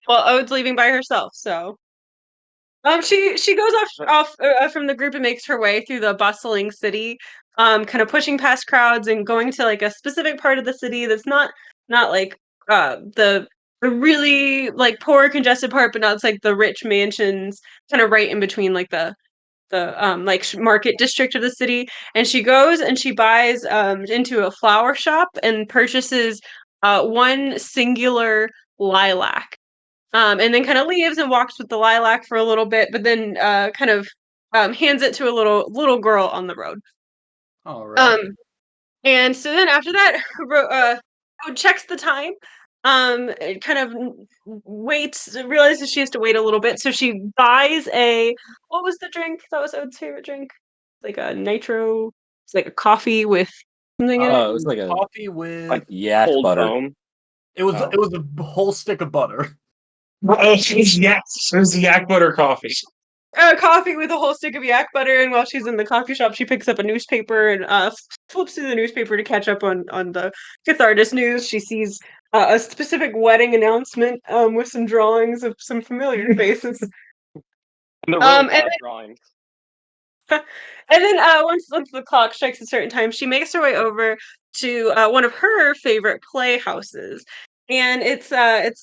Well, Ode's leaving by herself, so she goes off from the group and makes her way through the bustling city, kind of pushing past crowds and going to like a specific part of the city that's not like the really like poor congested part, but not it's like the rich mansions, kind of right in between like the like market district of the city. And she goes and she buys into a flower shop and purchases one singular lilac, and then kind of leaves and walks with the lilac for a little bit, but then kind of hands it to a little girl on the road. All right. Um, and so then after that, checks the time. It kind of waits, realizes she has to wait a little bit, so she buys a what was the drink that was Ode's favorite drink? Like a nitro. It's like a coffee with something in it. It was like a Coffee with Like yak cold butter. foam. it was Oh. a whole stick of butter. Yes, it was yak butter coffee. Coffee with a whole stick of yak butter, and while she's in the coffee shop, she picks up a newspaper and flips through the newspaper to catch up on the Cathartis news. She sees a specific wedding announcement with some drawings of some familiar faces. And the And really drawings. and then once the clock strikes a certain time, she makes her way over to one of her favorite playhouses, and it's kind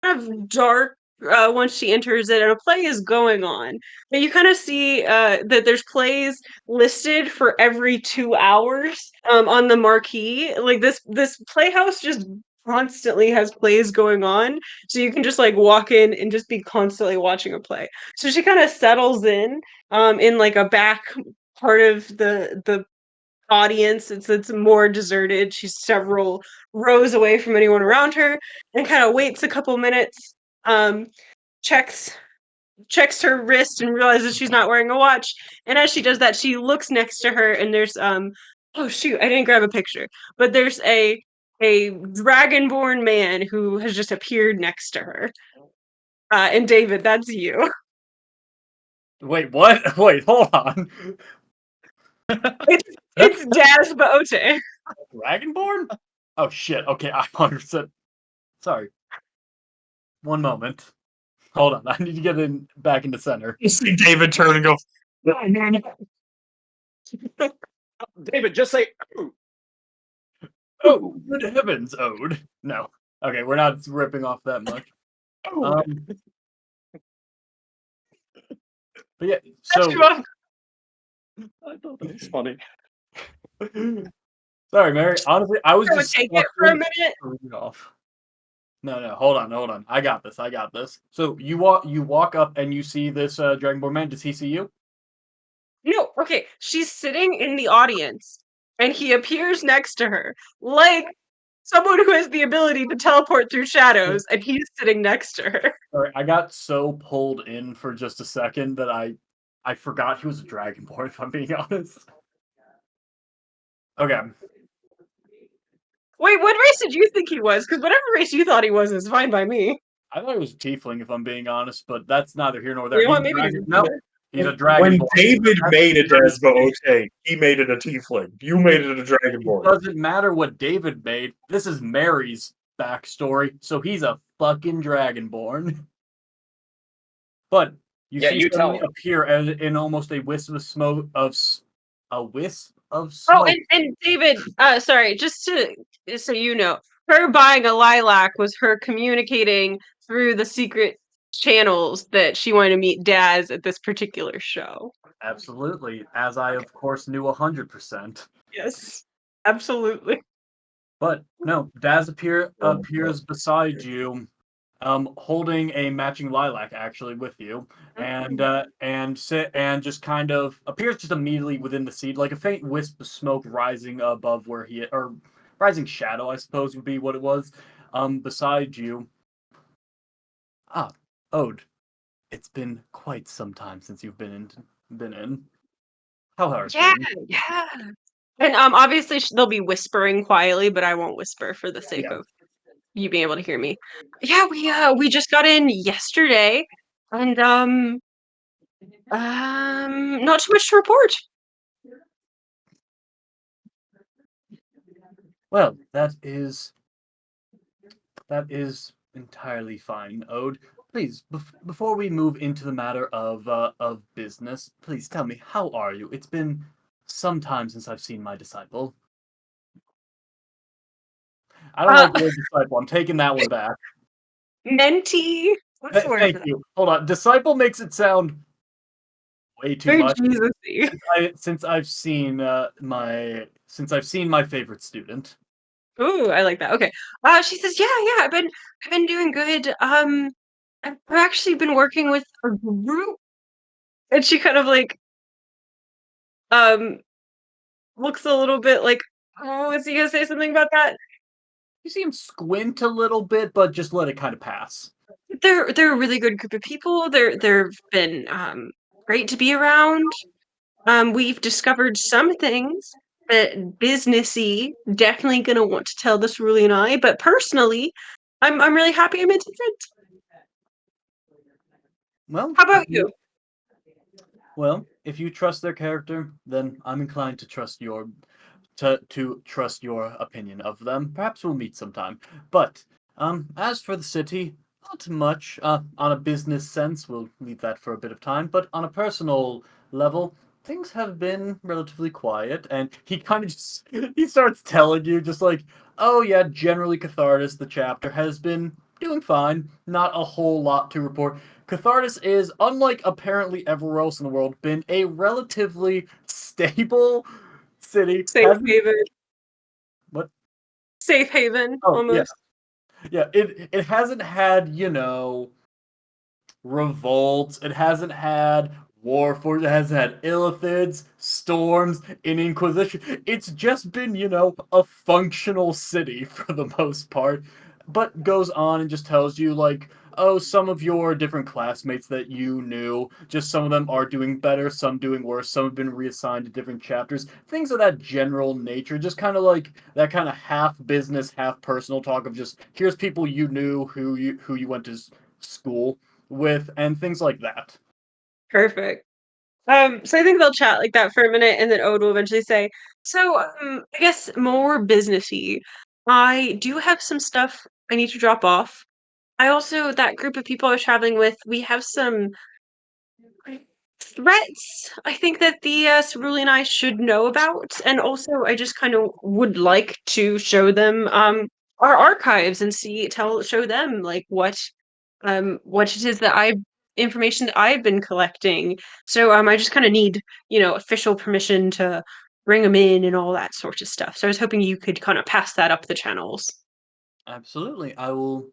of dark once she enters it, and a play is going on. But you kind of see that there's plays listed for every 2 hours on the marquee. Like this playhouse just constantly has plays going on, so you can just like walk in and just be constantly watching a play. So she kind of settles in like a back part of the audience. It's more deserted. She's several rows away from anyone around her, and kind of waits a couple minutes, um, checks checks her wrist and realizes she's not wearing a watch. And as she does that, she looks next to her, and there's oh shoot, I didn't grab a picture, but there's a dragonborn man who has just appeared next to her. And David, that's you. Wait, what? Wait, hold on. It's Daz Bo'Otei. Dragonborn? Oh shit. Okay, I 100%. Sorry. One moment. Hold on. I need to get back into center. You see David turn and go, no. David, just say ooh. Oh, good heavens, Ode. No. Okay, we're not ripping off that much. But yeah, so I thought that was funny. sorry, Mary. Honestly, I was just take it for a minute. Off. No, hold on. I got this. So you walk up and you see this Dragonborn man. Does he see you? No, okay. She's sitting in the audience, and he appears next to her, like someone who has the ability to teleport through shadows, and he's sitting next to her. Sorry, I got so pulled in for just a second that I forgot he was a Dragonborn, if I'm being honest. Okay. Wait, what race did you think he was? Because whatever race you thought he was is fine by me. I thought he was a tiefling, if I'm being honest, but that's neither here nor there. You know what, maybe He's a dragonborn. When David made it Daz Bo'Otei, he made it a tiefling. You made it a dragonborn. It doesn't matter what David made. This is Mary's backstory, so he's a fucking dragonborn. But you see something appear in almost a wisp of smoke Oh, and David, sorry, just so you know, her buying a lilac was her communicating through the secret channels that she wanted to meet Daz at this particular show. Absolutely, as I of course knew 100%. Yes, absolutely. But no, Daz appears beside you, holding a matching lilac actually with you, and just kind of appears just immediately within the seed, like a faint wisp of smoke rising above where or rising shadow, I suppose would be what it was, beside you. Ah, Ode, it's been quite some time since you've been in. How are you? Yeah. And obviously they'll be whispering quietly, but I won't whisper for the sake of you being able to hear me. Yeah, we just got in yesterday, and not too much to report. Well, that is entirely fine, Ode. Please, before we move into the matter of business, please tell me, how are you? It's been some time since I've seen my disciple. I don't Uh, like the word disciple. I'm taking that one back. Mentee. What's the word Thank for that? you. Hold on. Disciple makes it sound way too Very much. Jesus-y. Since I've seen my favorite student. Ooh, I like that. Okay. She says, yeah, I've been doing good. I've actually been working with a group, and she kind of like um looks a little bit like, oh, is he gonna say something about that? You see him squint a little bit, but just let it kind of pass. They're a really good group of people. They've been great to be around. We've discovered some things that businessy definitely gonna want to tell this Cerulean Eye, but personally, I'm really happy I made some friends. Well, How about you? if you trust their character, then I'm inclined to trust to trust your opinion of them. Perhaps we'll meet sometime. But as for the city, not much. On a business sense, we'll leave that for a bit of time. But on a personal level, things have been relatively quiet. And he kind of just he starts telling you just like, oh yeah, generally Cathartis, the chapter, has been doing fine. Not a whole lot to report. Cathartis is, unlike apparently everywhere else in the world, been a relatively stable city. Safe Hasn't haven. what? Safe haven, Oh yeah, almost. yeah. It hasn't had revolts. It hasn't had war force. It hasn't had illithids, storms, an inquisition. It's just been a functional city for the most part. But goes on and just tells you like, oh, some of your different classmates that you knew, just some of them are doing better, some doing worse, some have been reassigned to different chapters, things of that general nature, just kind of like that kind of half business, half personal talk of just here's people you knew who you went to school with and things like that. Perfect. So I think they'll chat like that for a minute, and then Ode will eventually say, "So, I guess more businessy. I do have some stuff I need to drop off. I also that group of people I was traveling with, we have some threats I think that the Cerulean Eye should know about, and also I just kind of would like to show them our archives and show them like what it is that I information that I've been collecting. So I just kind of need official permission to bring them in and all that sort of stuff. So I was hoping you could kind of pass that up the channels. Absolutely. I will.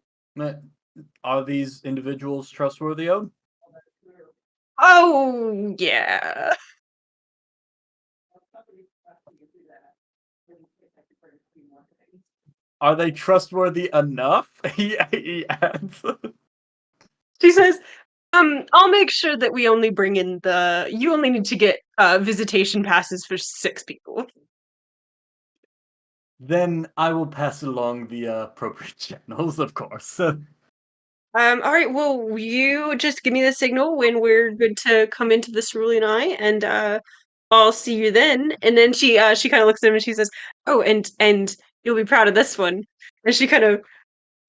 Are these individuals trustworthy, Ode? Oh yeah. Are they trustworthy enough? He adds. She says, I'll make sure that we only bring in you only need to get visitation passes for 6 people. Then I will pass along the appropriate channels, of course. All right, well, you just give me the signal when we're good to come into the Cerulean Eye, and I'll see you then. And then she kind of looks at him and she says, "Oh, and you'll be proud of this one." And she kind of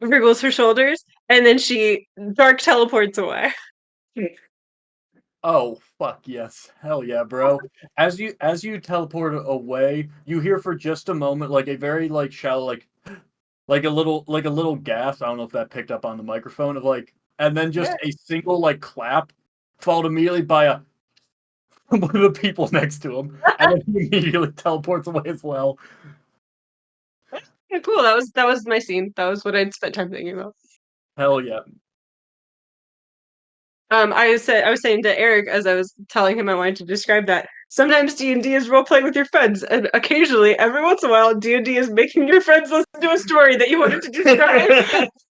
wriggles her shoulders, and then she dark teleports away. Oh fuck yes, hell yeah, bro! As you teleport away, you hear for just a moment like a very like shallow like a little gasp. I don't know if that picked up on the microphone of like, and then just Yeah. a single like clap, followed immediately by a one of the people next to him, and then he immediately teleports away as well. Yeah, cool. That was my scene. That was what I'd spent time thinking about. Hell yeah. I was saying to Eric as I was telling him I wanted to describe that. Sometimes D&D is role playing with your friends, and occasionally, every once in a while, D&D is making your friends listen to a story that you wanted to describe.